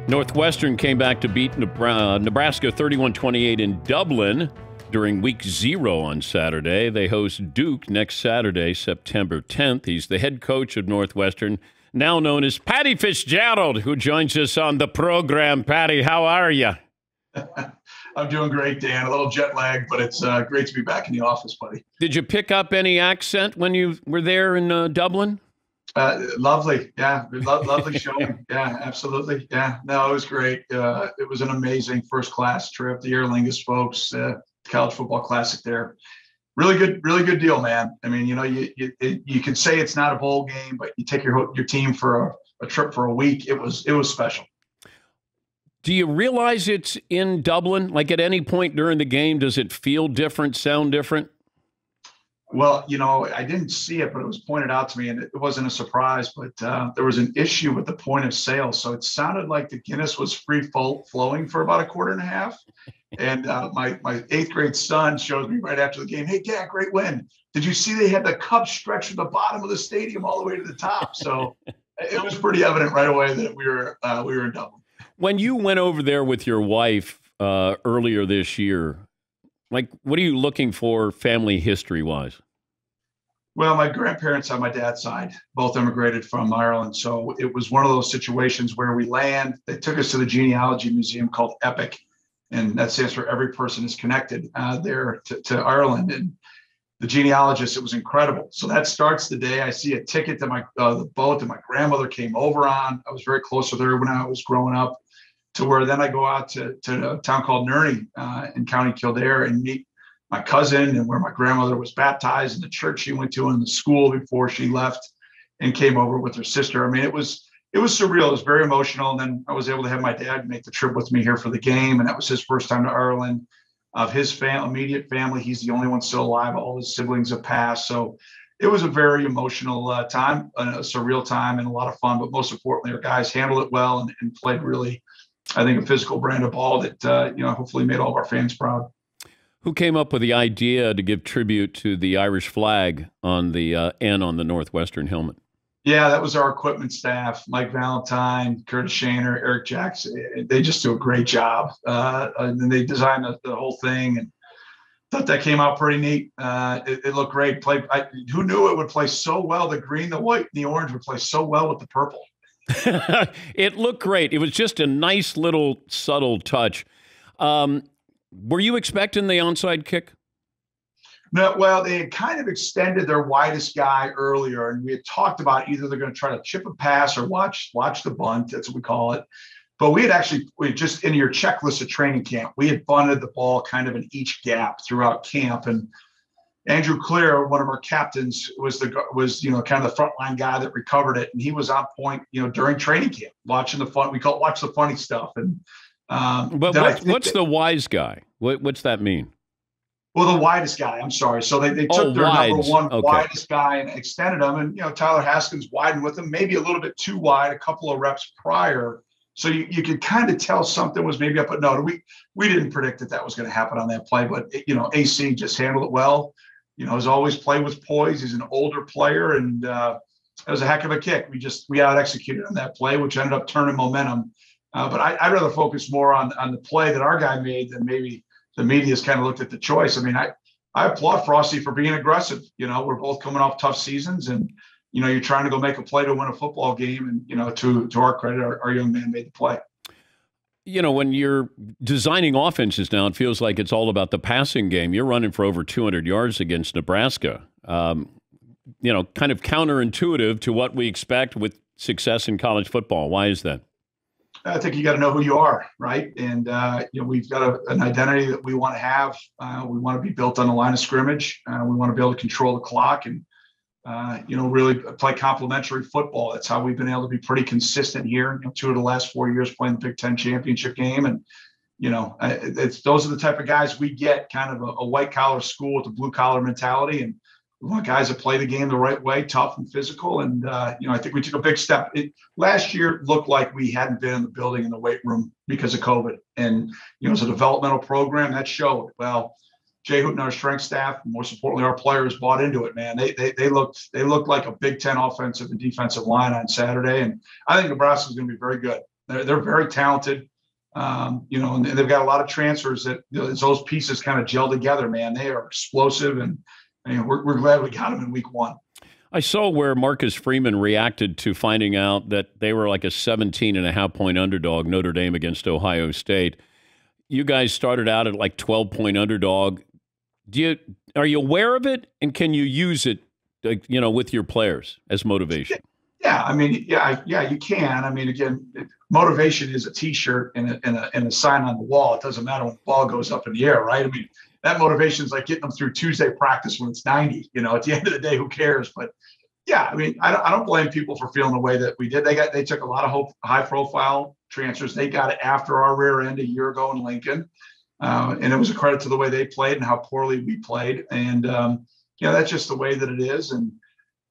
Northwestern came back to beat Nebraska 31-28 in Dublin during week 0 on Saturday. They host Duke next Saturday, September 10th. He's the head coach of Northwestern, now known as Patty Fitzgerald, who joins us on the program. Patty, how are you? I'm doing great, Dan. A little jet lag, but it's great to be back in the office, buddy. Did you pick up any accent when you were there in Dublin? Lovely. Yeah. Lovely showing. Yeah, absolutely. Yeah. No, it was great. It was an amazing first class trip. The Aer Lingus folks, college football classic there. Really good deal, man. I mean, you could say it's not a bowl game, but you take your team for a trip for a week. It was special. Do you realize it's in Dublin? Like at any point during the game, does it feel different, sound different? Well, I didn't see it, but it was pointed out to me, and it wasn't a surprise, but there was an issue with the point of sale. So it sounded like the Guinness was free flowing for about a quarter and a half. And my 8th grade son shows me right after the game, "Hey, Dad, great win. Did you see they had the cup stretched from the bottom of the stadium all the way to the top?" So it was pretty evident right away that we were in Dublin. When you went over there with your wife earlier this year, like, what are you looking for family history-wise? Well, my grandparents on my dad's side both immigrated from Ireland. So it was one of those situations where we land. They took us to the genealogy museum called EPIC, and that stands for Every Person is Connected there to Ireland. And the genealogist, it was incredible. So that starts the day. I see a ticket to the boat that my grandmother came over on. I was very close with her when I was growing up, to where then I go out to a town called Nerney in County Kildare and meet my cousin, and where my grandmother was baptized, in the church she went to, in the school before she left and came over with her sister. I mean, it was surreal. It was very emotional. And then I was able to have my dad make the trip with me here for the game. And that was his first time to Ireland. Of his immediate family, he's the only one still alive. All his siblings have passed. So it was a very emotional time, a surreal time, and a lot of fun. But most importantly, our guys handled it well and played really, I think, a physical brand of ball that, hopefully made all of our fans proud. Who came up with the idea to give tribute to the Irish flag on the N on the Northwestern helmet? Yeah, that was our equipment staff: Mike Valentine, Curtis Shaner, Eric Jackson. They just do a great job. And then they designed the whole thing, and thought that came out pretty neat. It looked great. Who knew it would play so well? The green, the white, and the orange would play so well with the purple. It looked great. It was just a nice little subtle touch. Were you expecting the onside kick? No, well, they had kind of extended their widest guy earlier, and we had talked about either they're going to try to chip a pass or watch the bunt. That's what we call it. But we just in your checklist of training camp, we had bunted the ball kind of in each gap throughout camp. And Andrew Clear, one of our captains, was kind of the frontline guy that recovered it, and he was on point, during training camp, watching the fun. We call it watch the funny stuff. And but what's the wise guy? What's that mean? Well, the widest guy. I'm sorry. So they took their number one widest guy and extended him, and Tyler Haskins widened with him, maybe a little bit too wide, a couple of reps prior. So you could kind of tell something was maybe up, but no, we didn't predict that was going to happen on that play. But AC just handled it well. Has always played with poise. He's an older player, and it was a heck of a kick. We out executed on that play, which ended up turning momentum. But I'd rather focus more on the play that our guy made than maybe the media's kind of looked at the choice. I mean, I applaud Frosty for being aggressive. We're both coming off tough seasons, and you're trying to go make a play to win a football game. And to our credit, our young man made the play. When you're designing offenses now, it feels like it's all about the passing game. You're running for over 200 yards against Nebraska. Kind of counterintuitive to what we expect with success in college football. Why is that? I think you got to know who you are, right? And we've got an identity that we want to have. We want to be built on the line of scrimmage. We want to be able to control the clock and really play complementary football. That's how we've been able to be pretty consistent here. 2 of the last 4 years playing the Big Ten championship game, and those are the type of guys we get. Kind of a white collar school with a blue collar mentality, and we want guys that play the game the right way, tough and physical. And, I think we took a big step. Last year looked like we hadn't been in the building, in the weight room, because of COVID. And, it's a developmental program that showed. Well, Jay Hooten, our strength staff, and most importantly, our players bought into it, man. They looked like a Big Ten offensive and defensive line on Saturday. And I think Nebraska is going to be very good. They're very talented. And they've got a lot of transfers that as those pieces kind of gel together, man, they are explosive, and we're glad we got them in week 1. I saw where Marcus Freeman reacted to finding out that they were like a 17.5-point underdog, Notre Dame against Ohio State. You guys started out at like 12-point underdog. Are you aware of it, and can you use it, with your players as motivation? Yeah, I mean, yeah, you can. I mean, again, motivation is a T-shirt and a sign on the wall. It doesn't matter when the ball goes up in the air, right? I mean, that motivation is like getting them through Tuesday practice when it's 90. At the end of the day, who cares? But yeah, I mean, I don't blame people for feeling the way that we did. They took a lot of high-profile transfers. They got it after our rear end a year ago in Lincoln, and it was a credit to the way they played and how poorly we played. And that's just the way that it is. And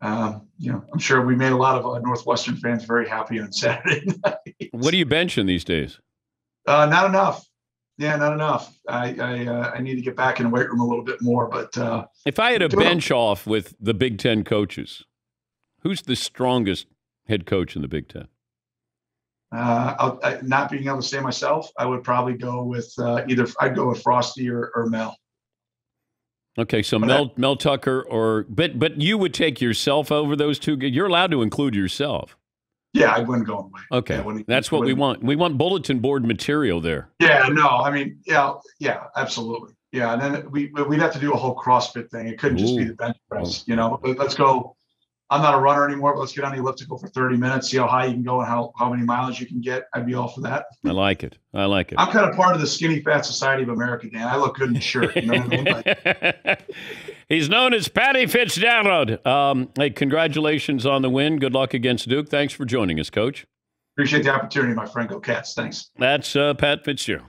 I'm sure we made a lot of Northwestern fans very happy on Saturday night. What are you benching these days? Not enough. Yeah, not enough. I need to get back in the weight room a little bit more. But if I had a bench off with the Big Ten coaches, who's the strongest head coach in the Big Ten? Not being able to say myself, I would probably go with I'd go with Frosty or Mel. Okay, so Mel Tucker but you would take yourself over those two. You're allowed to include yourself. Yeah, I wouldn't go away. Okay, that's what we want. We want bulletin board material there. Yeah, no, I mean, yeah, absolutely. Yeah, and then we'd have to do a whole CrossFit thing. It couldn't just be the bench press. Let's go. I'm not a runner anymore, but let's get on the elliptical for 30 minutes, see how high you can go and how many miles you can get. I'd be all for that. I like it. I'm kind of part of the Skinny Fat Society of America, Dan. I look good in the shirt. You know what I mean? He's known as Patty Fitzgerald. Hey, congratulations on the win. Good luck against Duke. Thanks for joining us, Coach. Appreciate the opportunity, my friend. Go Cats. Thanks. That's Pat Fitzgerald.